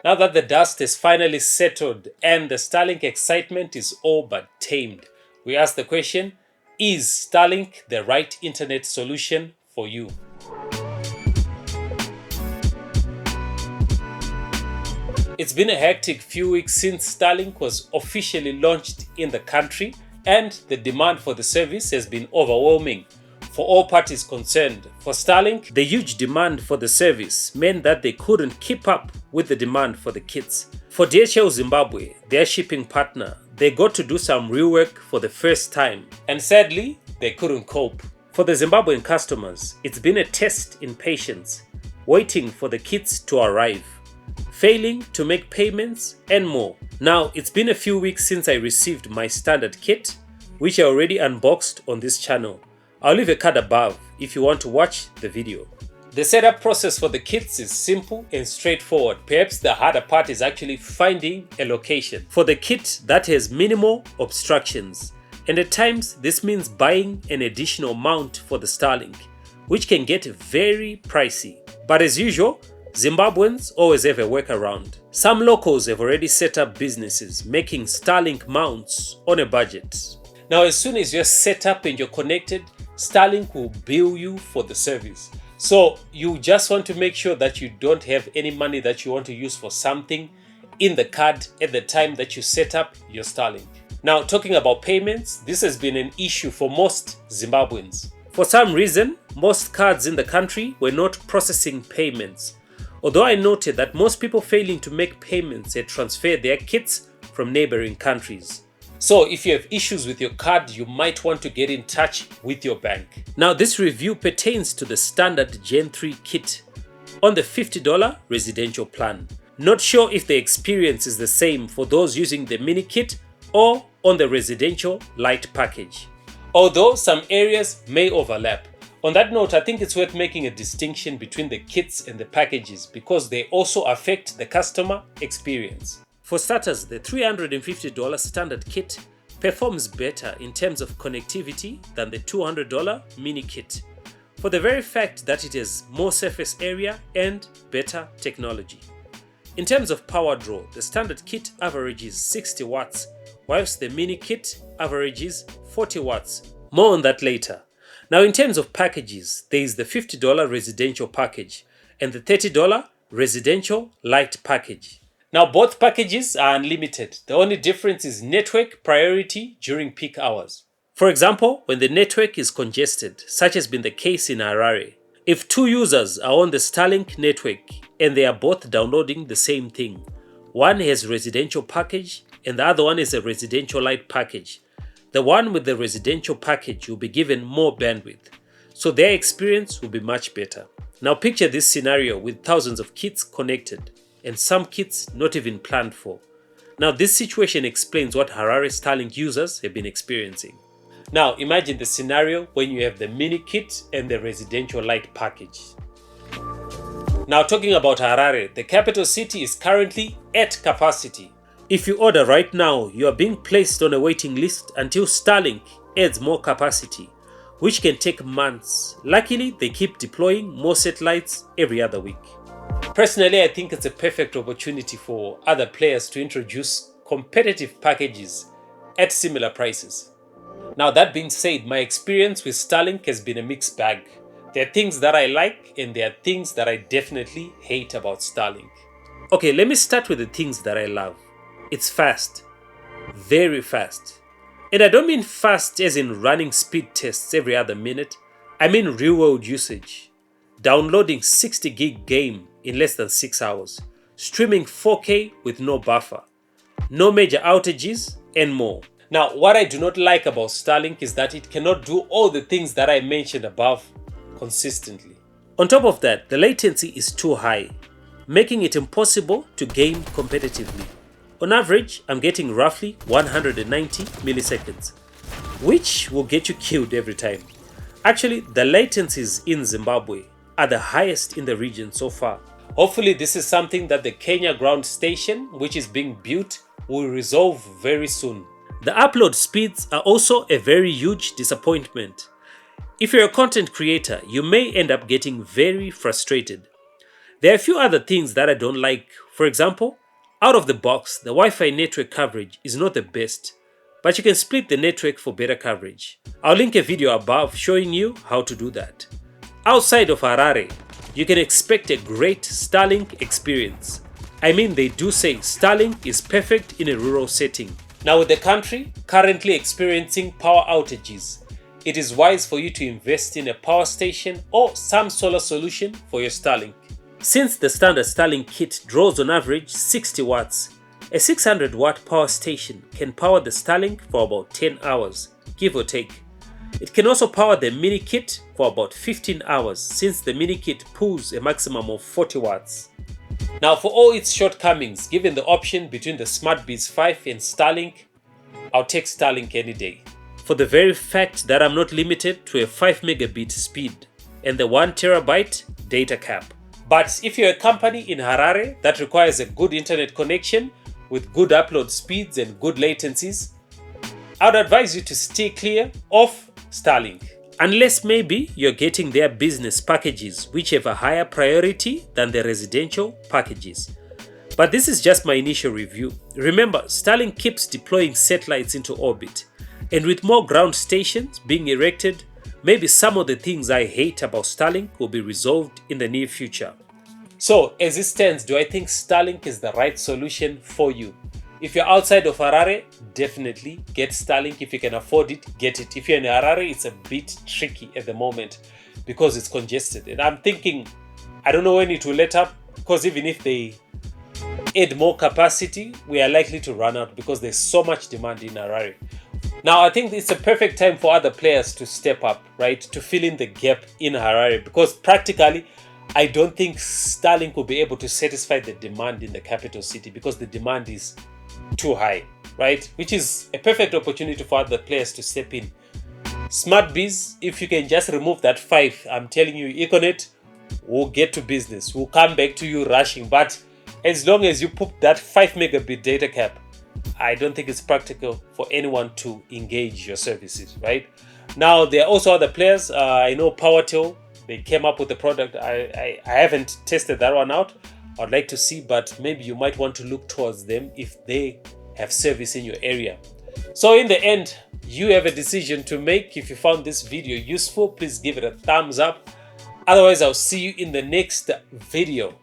Now that the dust has finally settled and the Starlink excitement is all but tamed, we ask the question, is Starlink the right internet solution for you? It's been a hectic few weeks since Starlink was officially launched in the country, and the demand for the service has been overwhelming for all parties concerned. For Starlink, the huge demand for the service meant that they couldn't keep up with the demand for the kits. For DHL Zimbabwe, their shipping partner, they got to do some real work for the first time, and sadly, they couldn't cope. For the Zimbabwean customers, it's been a test in patience, waiting for the kits to arrive, failing to make payments, and more. Now, it's been a few weeks since I received my standard kit, which I already unboxed on this channel. I'll leave a card above if you want to watch the video. The setup process for the kits is simple and straightforward. Perhaps the harder part is actually finding a location for the kit that has minimal obstructions. And at times, this means buying an additional mount for the Starlink, which can get very pricey. But as usual, Zimbabweans always have a workaround. Some locals have already set up businesses making Starlink mounts on a budget. Now, as soon as you're set up and you're connected, Starlink will bill you for the service. So you just want to make sure that you don't have any money that you want to use for something in the card at the time that you set up your Starlink. Now, talking about payments, this has been an issue for most Zimbabweans. For some reason, most cards in the country were not processing payments. Although I noted that most people failing to make payments had transferred their kits from neighboring countries. So if you have issues with your card, you might want to get in touch with your bank. Now, this review pertains to the standard Gen 3 kit on the $50 residential plan. Not sure if the experience is the same for those using the mini kit or on the residential light package, although some areas may overlap. On that note, I think it's worth making a distinction between the kits and the packages because they also affect the customer experience. For starters, the $350 standard kit performs better in terms of connectivity than the $200 mini kit, for the very fact that it has more surface area and better technology. In terms of power draw, the standard kit averages 60 watts, whilst the mini kit averages 40 watts. More on that later. Now, in terms of packages, there is the $50 residential package and the $30 residential light package. Now, both packages are unlimited. The only difference is network priority during peak hours. For example, when the network is congested, such has been the case in Harare, if two users are on the Starlink network and they are both downloading the same thing, one has residential package and the other one is a residential light package, the one with the residential package will be given more bandwidth, so their experience will be much better. Now picture this scenario with thousands of kits connected and some kits not even planned for. Now this situation explains what Harare Starlink users have been experiencing. Now imagine the scenario when you have the mini kit and the residential light package. Now talking about Harare, the capital city is currently at capacity. If you order right now, you are being placed on a waiting list until Starlink adds more capacity, which can take months. Luckily, they keep deploying more satellites every other week. Personally, I think it's a perfect opportunity for other players to introduce competitive packages at similar prices. Now, that being said, my experience with Starlink has been a mixed bag. There are things that I like and there are things that I definitely hate about Starlink. Okay, let me start with the things that I love. It's fast, very fast. And I don't mean fast as in running speed tests every other minute. I mean real world usage. Downloading 60 gig game in less than 6 hours. Streaming 4K with no buffer. No major outages and more. Now, what I do not like about Starlink is that it cannot do all the things that I mentioned above consistently. On top of that, the latency is too high, making it impossible to game competitively. On average, I'm getting roughly 190 milliseconds, which will get you killed every time. Actually, the latencies in Zimbabwe are the highest in the region so far. Hopefully, this is something that the Kenya ground station, which is being built, will resolve very soon. The upload speeds are also a very huge disappointment. If you're a content creator, you may end up getting very frustrated. There are a few other things that I don't like For example, out of the box, the Wi-Fi network coverage is not the best, but you can split the network for better coverage. I'll link a video above showing you how to do that. Outside of Harare, you can expect a great Starlink experience. I mean, they do say Starlink is perfect in a rural setting. Now, with the country currently experiencing power outages, it is wise for you to invest in a power station or some solar solution for your Starlink. Since the standard Starlink kit draws on average 60 watts, a 600 watt power station can power the Starlink for about 10 hours, give or take. It can also power the mini kit for about 15 hours since the mini kit pulls a maximum of 40 watts. Now, for all its shortcomings, given the option between the SmartBees 5 and Starlink, I'll take Starlink any day. For the very fact that I'm not limited to a 5 megabit speed and the 1 terabyte data cap. But if you're a company in Harare that requires a good internet connection with good upload speeds and good latencies, I would advise you to stay clear of Starlink. Unless maybe you're getting their business packages which have a higher priority than the residential packages. But this is just my initial review. Remember, Starlink keeps deploying satellites into orbit, and with more ground stations being erected, maybe some of the things I hate about Starlink will be resolved in the near future. So, as it stands, do I think Starlink is the right solution for you? If you're outside of Harare, definitely get Starlink. If you can afford it, get it. If you're in Harare, it's a bit tricky at the moment because it's congested. And I'm thinking, I don't know when it will let up, because even if they add more capacity, we are likely to run out because there's so much demand in Harare. Now, I think it's a perfect time for other players to step up, right? To fill in the gap in Harare, because practically, I don't think Starlink will be able to satisfy the demand in the capital city because the demand is too high, right? Which is a perfect opportunity for other players to step in. SmartBees, if you can just remove that 5, I'm telling you, Econet will get to business. We'll come back to you rushing. But as long as you put that 5 megabit data cap, I don't think it's practical for anyone to engage your services, right? Now, there are also other players. I know PowerTel, they came up with a product. I haven't tested that one out. I'd like to see, but maybe you might want to look towards them if they have service in your area. So in the end, you have a decision to make. If you found this video useful, please give it a thumbs up. Otherwise, I'll see you in the next video.